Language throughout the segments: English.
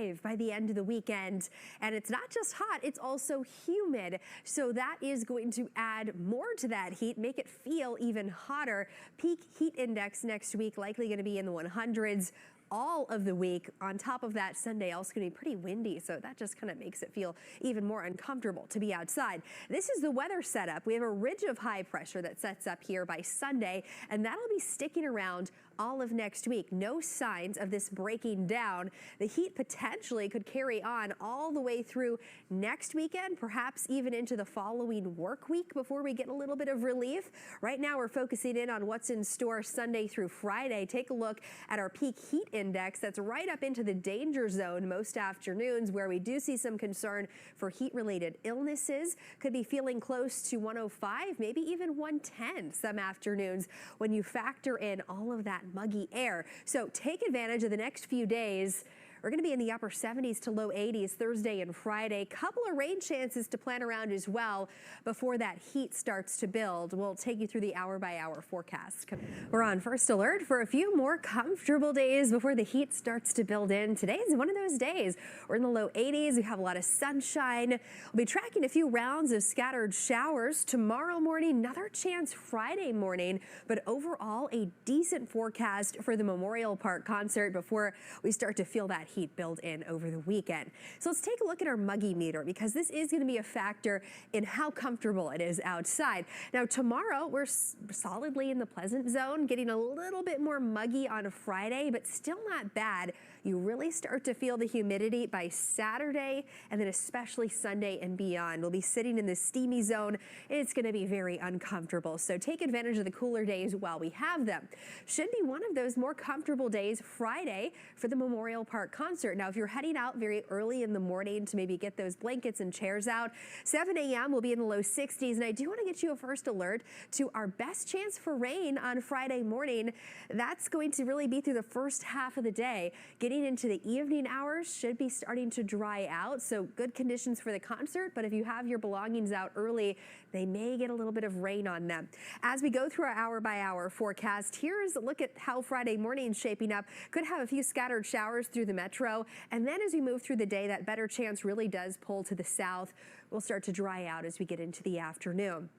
85 by the end of the weekend. And it's not just hot, it's also humid. So that is going to add more to that heat, make it feel even hotter. Peak heat index next week likely going to be in the 100s. All of the week. On top of that, Sunday also going to be pretty windy, so that just kind of makes it feel even more uncomfortable to be outside. This is the weather setup. We have a ridge of high pressure that sets up here by Sunday, and that'll be sticking around all of next week. No signs of this breaking down. The heat potentially could carry on all the way through next weekend, perhaps even into the following work week before we get a little bit of relief. Right now, we're focusing in on what's in store Sunday through Friday. Take a look at our peak heat index. That's right up into the danger zone most afternoons, where we do see some concern for heat-related illnesses. Could be feeling close to 105, maybe even 110 some afternoons when you factor in all of that muggy air. So take advantage of the next few days. We're going to be in the upper 70s to low 80s Thursday and Friday. Couple of rain chances to plan around as well before that heat starts to build. We'll take you through the hour-by-hour forecast. We're on first alert for a few more comfortable days before the heat starts to build in. Today is one of those days. We're in the low 80s. We have a lot of sunshine. We'll be tracking a few rounds of scattered showers tomorrow morning. Another chance Friday morning, but overall a decent forecast for the Memorial Park concert before we start to feel that heat build in over the weekend. So let's take a look at our muggy meter, because this is going to be a factor in how comfortable it is outside. Now tomorrow we're solidly in the pleasant zone, getting a little bit more muggy on a Friday, but still not bad. You really start to feel the humidity by Saturday, and then especially Sunday and beyond. We'll be sitting in the steamy zone, and it's going to be very uncomfortable. So take advantage of the cooler days while we have them. Should be one of those more comfortable days Friday for the Memorial Park concert. Now, if you're heading out very early in the morning to maybe get those blankets and chairs out, 7 a.m. will be in the low 60s, and I do want to get you a first alert to our best chance for rain on Friday morning. That's going to really be through the first half of the day. Getting into the evening hours should be starting to dry out, so good conditions for the concert, but if you have your belongings out early, they may get a little bit of rain on them. As we go through our hour-by-hour forecast, here's a look at how Friday morning is shaping up. Could have a few scattered showers through the metro, and then as we move through the day, that better chance really does pull to the south. We'll start to dry out as we get into the afternoon.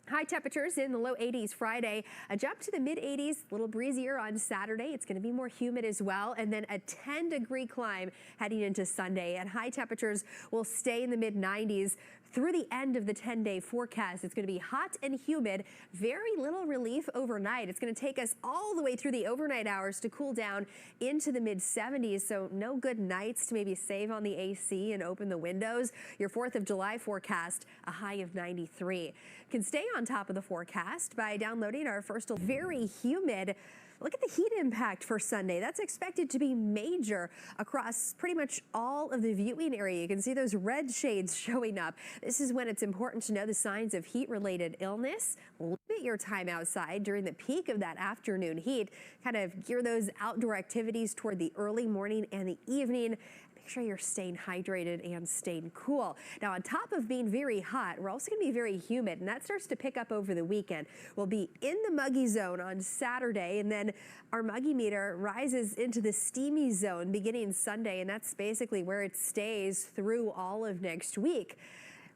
High temperatures in the low 80s Friday, a jump to the mid 80s, a little breezier on Saturday. It's going to be more humid as well, and then a 10-degree climb heading into Sunday. And high temperatures will stay in the mid 90s through the end of the 10-day forecast. It's going to be hot and humid, very little relief overnight. It's going to take us all the way through the overnight hours to cool down into the mid 70s, so no good nights to maybe save on the AC and open the windows. Your 4th of July forecast, a high of 93. Can stay on top of the forecast by downloading our first. Very humid. Look at the heat impact for Sunday. That's expected to be major across pretty much all of the viewing area. You can see those red shades showing up. This is when it's important to know the signs of heat-related illness. Limit your time outside during the peak of that afternoon heat. Kind of gear those outdoor activities toward the early morning and the evening. Make sure you're staying hydrated and staying cool. Now, on top of being very hot, we're also going to be very humid, and that starts to pick up over the weekend. We'll be in the muggy zone on Saturday, and then our muggy meter rises into the steamy zone beginning Sunday, and that's basically where it stays through all of next week.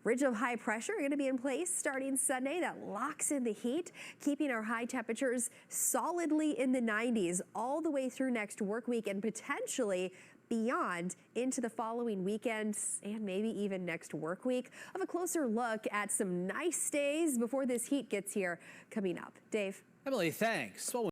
Ridge of high pressure going to be in place starting Sunday. That locks in the heat, keeping our high temperatures solidly in the 90s all the way through next work week, and potentially beyond into the following weekends and maybe even next work week. Of a closer look at some nice days before this heat gets here coming up. Dave. Emily, thanks. Well,